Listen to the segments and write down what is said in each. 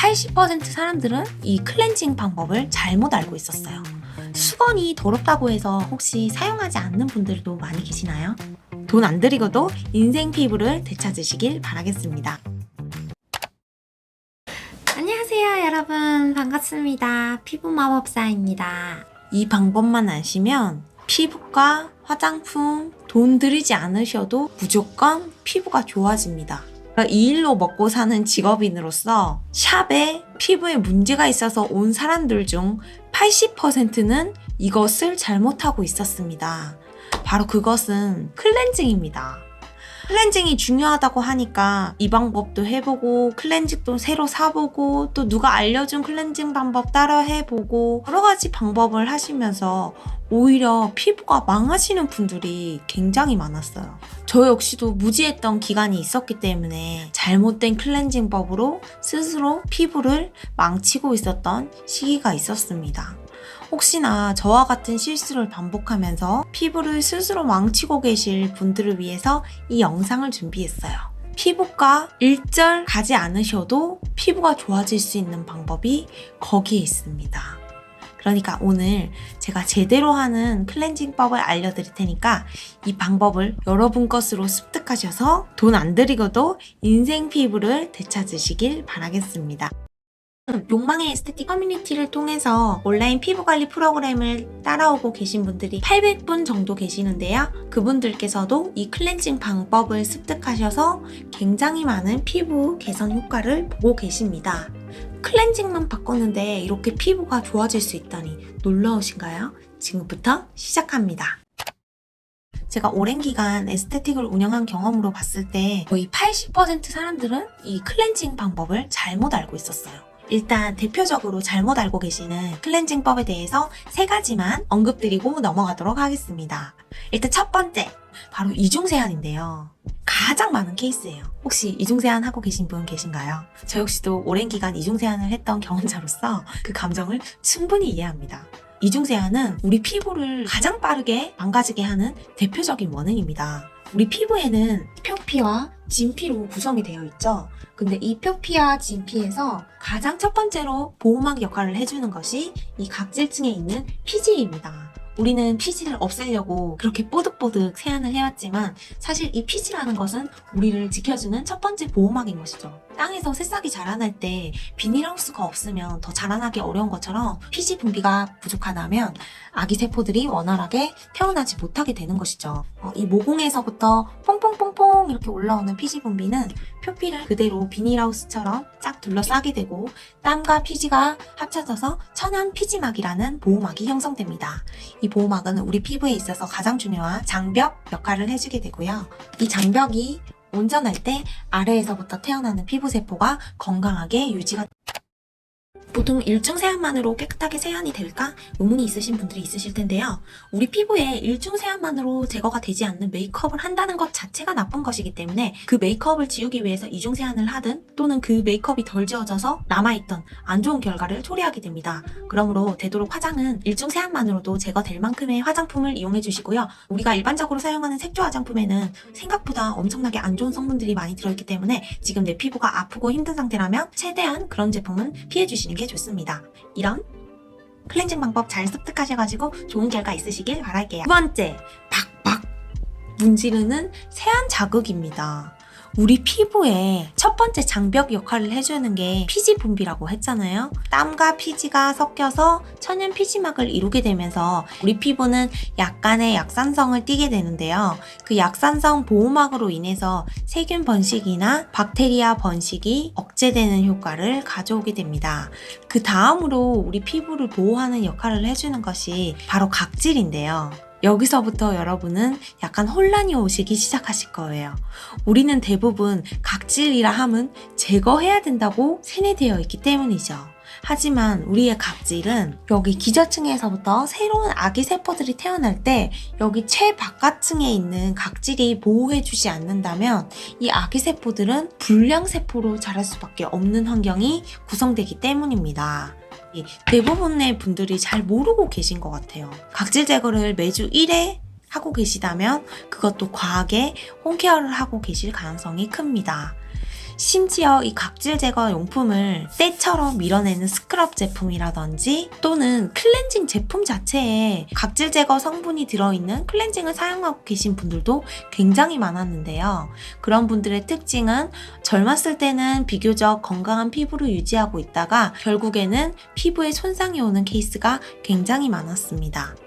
80% 사람들은 이 클렌징 방법을 잘못 알고 있었어요. 수건이 더럽다고 해서 혹시 사용하지 않는 분들도 많이 계시나요? 돈 안 들이고도 인생 피부를 되찾으시길 바라겠습니다. 안녕하세요 여러분, 반갑습니다. 피부마법사입니다. 이 방법만 아시면 피부과 화장품 돈 들이지 않으셔도 무조건 피부가 좋아집니다. 이 일로 먹고 사는 직업인으로서 샵에 피부에 문제가 있어서 온 사람들 중 80%는 이것을 잘못하고 있었습니다. 바로 그것은 클렌징입니다. 클렌징이 중요하다고 하니까 이 방법도 해보고 클렌징도 새로 사보고 또 누가 알려준 클렌징 방법 따라 해보고 여러 가지 방법을 하시면서 오히려 피부가 망하시는 분들이 굉장히 많았어요. 저 역시도 무지했던 기간이 있었기 때문에 잘못된 클렌징법으로 스스로 피부를 망치고 있었던 시기가 있었습니다. 혹시나 저와 같은 실수를 반복하면서 피부를 스스로 망치고 계실 분들을 위해서 이 영상을 준비했어요. 피부과 일절 가지 않으셔도 피부가 좋아질 수 있는 방법이 거기에 있습니다. 그러니까 오늘 제가 제대로 하는 클렌징법을 알려드릴 테니까 이 방법을 여러분 것으로 습득하셔서 돈 안 들이고도 인생 피부를 되찾으시길 바라겠습니다. 욕망의 에스테틱 커뮤니티를 통해서 온라인 피부관리 프로그램을 따라오고 계신 분들이 800분 정도 계시는데요. 그분들께서도 이 클렌징 방법을 습득하셔서 굉장히 많은 피부 개선 효과를 보고 계십니다. 클렌징만 바꿨는데 이렇게 피부가 좋아질 수 있다니 놀라우신가요? 지금부터 시작합니다. 제가 오랜 기간 에스테틱을 운영한 경험으로 봤을 때 거의 80% 사람들은 이 클렌징 방법을 잘못 알고 있었어요. 일단 대표적으로 잘못 알고 계시는 클렌징법에 대해서 3가지만 언급드리고 넘어가도록 하겠습니다. 일단 첫 번째, 바로 이중세안인데요. 가장 많은 케이스예요. 혹시 이중세안 하고 계신 분 계신가요? 저 역시도 오랜 기간 이중세안을 했던 경험자로서 그 감정을 충분히 이해합니다. 이중세안은 우리 피부를 가장 빠르게 망가지게 하는 대표적인 원인입니다. 우리 피부에는 표피와 진피로 구성이 되어 있죠. 근데 이 표피와 진피에서 가장 첫 번째로 보호막 역할을 해주는 것이 이 각질층에 있는 피지입니다. 우리는 피지를 없애려고 그렇게 뽀득뽀득 세안을 해왔지만 사실 이 피지라는 것은 우리를 지켜주는 첫 번째 보호막인 것이죠. 땅에서 새싹이 자라날 때 비닐하우스가 없으면 더 자라나기 어려운 것처럼 피지 분비가 부족하다면 아기 세포들이 원활하게 태어나지 못하게 되는 것이죠. 이 모공에서부터 퐁퐁퐁퐁 이렇게 올라오는 피지 분비는 표피를 그대로 비닐하우스처럼 쫙 둘러싸게 되고 땀과 피지가 합쳐져서 천연 피지막이라는 보호막이 형성됩니다. 이 보호막은 우리 피부에 있어서 가장 중요한 장벽 역할을 해주게 되고요. 이 장벽이 온전할 때 아래에서부터 태어나는 피부세포가 건강하게 유지가 보통 일중 세안만으로 깨끗하게 세안이 될까? 의문이 있으신 분들이 있으실 텐데요. 우리 피부에 일중 세안만으로 제거가 되지 않는 메이크업을 한다는 것 자체가 나쁜 것이기 때문에 그 메이크업을 지우기 위해서 이중 세안을 하든 또는 그 메이크업이 덜 지워져서 남아있던 안 좋은 결과를 초래하게 됩니다. 그러므로 되도록 화장은 일중 세안만으로도 제거될 만큼의 화장품을 이용해 주시고요. 우리가 일반적으로 사용하는 색조 화장품에는 생각보다 엄청나게 안 좋은 성분들이 많이 들어있기 때문에 지금 내 피부가 아프고 힘든 상태라면 최대한 그런 제품은 피해 주시는 게 좋습니다. 이런 클렌징 방법 잘 습득하셔가지고 좋은 결과 있으시길 바랄게요. 두 번째, 박박 문지르는 세안 자극입니다. 우리 피부에 첫 번째 장벽 역할을 해주는 게 피지 분비라고 했잖아요. 땀과 피지가 섞여서 천연 피지막을 이루게 되면서 우리 피부는 약간의 약산성을 띠게 되는데요. 그 약산성 보호막으로 인해서 세균 번식이나 박테리아 번식이 억제되는 효과를 가져오게 됩니다. 그 다음으로 우리 피부를 보호하는 역할을 해주는 것이 바로 각질인데요. 여기서부터 여러분은 약간 혼란이 오시기 시작하실 거예요. 우리는 대부분 각질이라 함은 제거해야 된다고 세뇌되어 있기 때문이죠. 하지만 우리의 각질은 여기 기저층에서부터 새로운 아기 세포들이 태어날 때 여기 최바깥층에 있는 각질이 보호해주지 않는다면 이 아기 세포들은 불량 세포로 자랄 수밖에 없는 환경이 구성되기 때문입니다. 대부분의 분들이 잘 모르고 계신 것 같아요. 각질 제거를 매주 1회 하고 계시다면 그것도 과하게 홈케어를 하고 계실 가능성이 큽니다. 심지어 이 각질 제거 용품을 때처럼 밀어내는 스크럽 제품이라든지 또는 클렌징 제품 자체에 각질 제거 성분이 들어있는 클렌징을 사용하고 계신 분들도 굉장히 많았는데요. 그런 분들의 특징은 젊었을 때는 비교적 건강한 피부를 유지하고 있다가 결국에는 피부에 손상이 오는 케이스가 굉장히 많았습니다.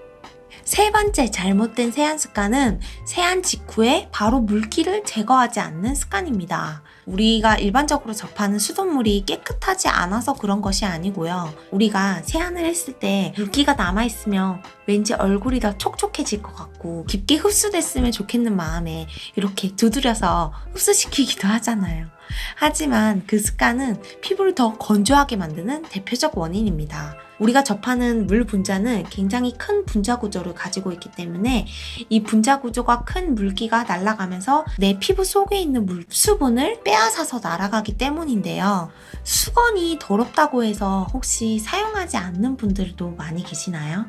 세 번째 잘못된 세안 습관은 세안 직후에 바로 물기를 제거하지 않는 습관입니다. 우리가 일반적으로 접하는 수돗물이 깨끗하지 않아서 그런 것이 아니고요. 우리가 세안을 했을 때 물기가 남아있으면 왠지 얼굴이 더 촉촉해질 것 같고 깊게 흡수됐으면 좋겠는 마음에 이렇게 두드려서 흡수시키기도 하잖아요. 하지만 그 습관은 피부를 더 건조하게 만드는 대표적 원인입니다. 우리가 접하는 물 분자는 굉장히 큰 분자 구조를 가지고 있기 때문에 이 분자 구조가 큰 물기가 날아가면서 내 피부 속에 있는 물 수분을 빼앗아서 날아가기 때문인데요. 수건이 더럽다고 해서 혹시 사용하지 않는 분들도 많이 계시나요?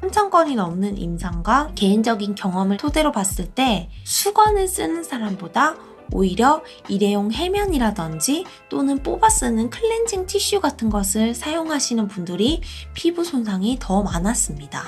3,000건이 넘는 임상과 개인적인 경험을 토대로 봤을 때 수건을 쓰는 사람보다 오히려 일회용 해면이라든지 또는 뽑아 쓰는 클렌징 티슈 같은 것을 사용하시는 분들이 피부 손상이 더 많았습니다.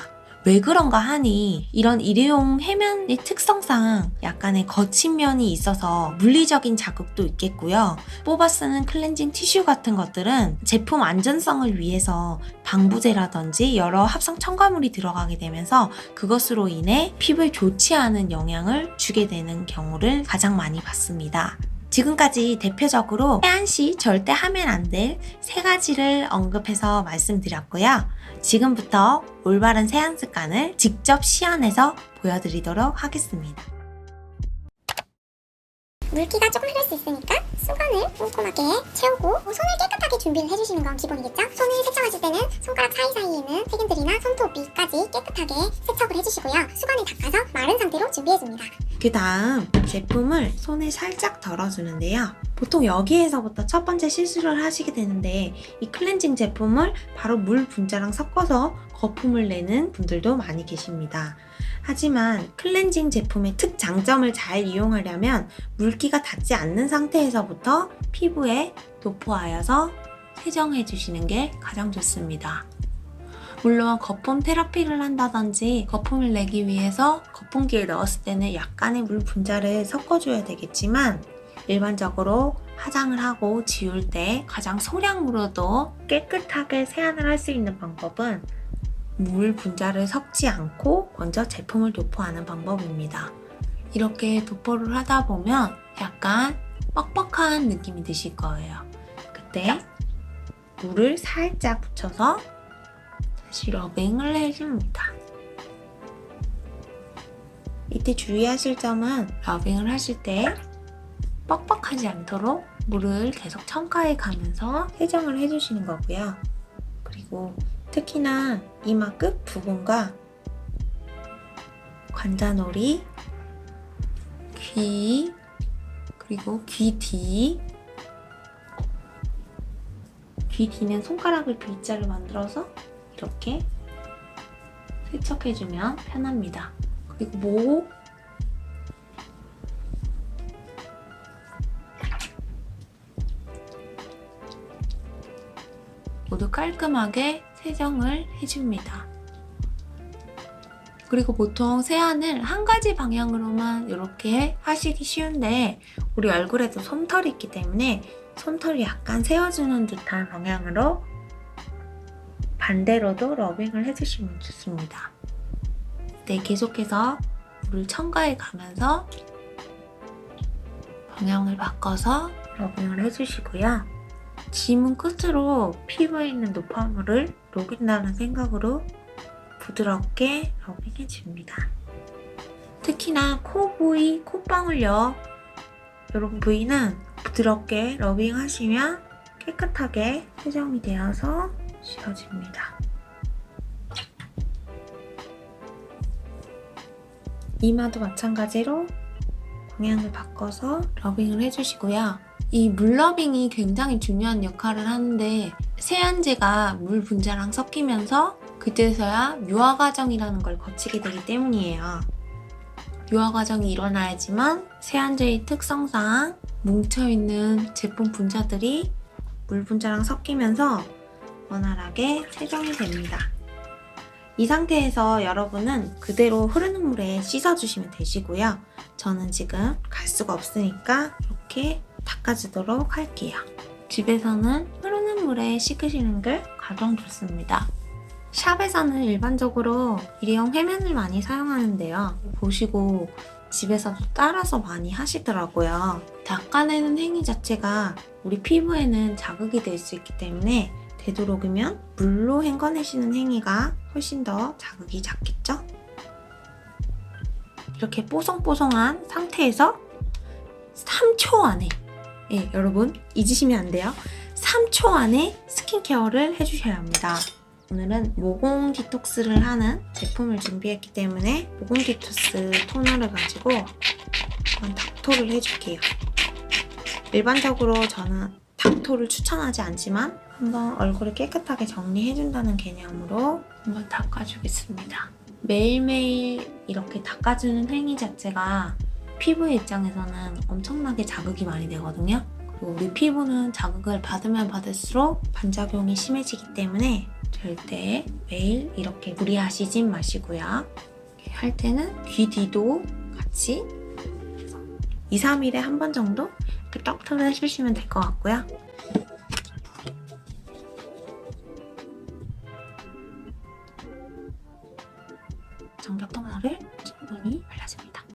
왜 그런가 하니 이런 일회용 해면의 특성상 약간의 거친 면이 있어서 물리적인 자극도 있겠고요. 뽑아 쓰는 클렌징 티슈 같은 것들은 제품 안전성을 위해서 방부제라든지 여러 합성 첨가물이 들어가게 되면서 그것으로 인해 피부에 좋지 않은 영향을 주게 되는 경우를 가장 많이 봤습니다. 지금까지 대표적으로 세안 시 절대 하면 안 될 세 가지를 언급해서 말씀드렸고요. 지금부터 올바른 세안 습관을 직접 시연해서 보여드리도록 하겠습니다. 물기가 조금 흐를 수 있으니까 수건을 꼼꼼하게 채우고 손을 깨끗하게 준비를 해주시는 건 기본이겠죠? 손을 세척하실 때는 손가락 사이사이에 있는 세균들이나 손톱 위까지 깨끗하게 세척을 해주시고요. 수건을 닦아서 마른 상태로 준비해줍니다. 그 다음 제품을 손에 살짝 덜어주는데요. 보통 여기에서부터 첫 번째 실수를 하시게 되는데 이 클렌징 제품을 바로 물 분자랑 섞어서 거품을 내는 분들도 많이 계십니다. 하지만 클렌징 제품의 특장점을 잘 이용하려면 물기가 닿지 않는 상태에서부터 피부에 도포하여서 세정해 주시는 게 가장 좋습니다. 물론 거품 테라피를 한다든지 거품을 내기 위해서 거품기에 넣었을 때는 약간의 물 분자를 섞어줘야 되겠지만 일반적으로 화장을 하고 지울 때 가장 소량으로도 깨끗하게 세안을 할 수 있는 방법은 물 분자를 섞지 않고 먼저 제품을 도포하는 방법입니다. 이렇게 도포를 하다 보면 약간 뻑뻑한 느낌이 드실 거예요. 그때 물을 살짝 붙여서 다시 러빙을 해줍니다. 이때 주의하실 점은 러빙을 하실 때 뻑뻑하지 않도록 물을 계속 첨가해 가면서 세정을 해주시는 거고요. 그리고 특히나 이마 끝 부분과 관자놀이, 귀, 그리고 귀 뒤. 귀 뒤는 손가락을 V자를 만들어서 이렇게 세척해주면 편합니다. 그리고 목, 모두 깔끔하게 세정을 해줍니다. 그리고 보통 세안을 한 가지 방향으로만 이렇게 하시기 쉬운데 우리 얼굴에도 솜털이 있기 때문에 솜털이 약간 세워주는 듯한 방향으로 반대로도 러빙을 해주시면 좋습니다. 네, 계속해서 물을 첨가해 가면서 방향을 바꿔서 러빙을 해주시고요. 지문 끝으로 피부에 있는 노폐물을 녹인다는 생각으로 부드럽게 러빙해 줍니다. 특히나 코 부위, 콧방울요 이런 부위는 부드럽게 러빙 하시면 깨끗하게 세정이 되어서 지워집니다. 이마도 마찬가지로 방향을 바꿔서 러빙을 해주시고요. 이 물러빙이 굉장히 중요한 역할을 하는데 세안제가 물 분자랑 섞이면서 그때서야 유화 과정이라는 걸 거치게 되기 때문이에요. 유화 과정이 일어나야지만 세안제의 특성상 뭉쳐있는 제품 분자들이 물 분자랑 섞이면서 원활하게 세정이 됩니다. 이 상태에서 여러분은 그대로 흐르는 물에 씻어주시면 되시고요. 저는 지금 갈 수가 없으니까 이렇게 닦아주도록 할게요. 집에서는 흐르는 물에 씻으시는 게 가장 좋습니다. 샵에서는 일반적으로 일회용 회면을 많이 사용하는데요. 보시고 집에서도 따라서 많이 하시더라고요. 닦아내는 행위 자체가 우리 피부에는 자극이 될 수 있기 때문에 되도록이면 물로 헹궈내시는 행위가 훨씬 더 자극이 작겠죠? 이렇게 뽀송뽀송한 상태에서 3초 안에 여러분 잊으시면 안 돼요. 3초 안에 스킨케어를 해주셔야 합니다. 오늘은 모공 디톡스를 하는 제품을 준비했기 때문에 모공 디톡스 토너를 가지고 한번 닥토를 해줄게요. 일반적으로 저는 닥토를 추천하지 않지만 한번 얼굴을 깨끗하게 정리해준다는 개념으로 한번 닦아주겠습니다. 매일매일 이렇게 닦아주는 행위 자체가 피부의 입장에서는 엄청나게 자극이 많이 되거든요. 그리고 우리 피부는 자극을 받으면 받을수록 반작용이 심해지기 때문에 절대 매일 이렇게 무리하시진 마시고요. 할 때는 귀 뒤도 같이 2, 3일에 한 번 정도 이렇게 떡터를 해주시면 될 것 같고요.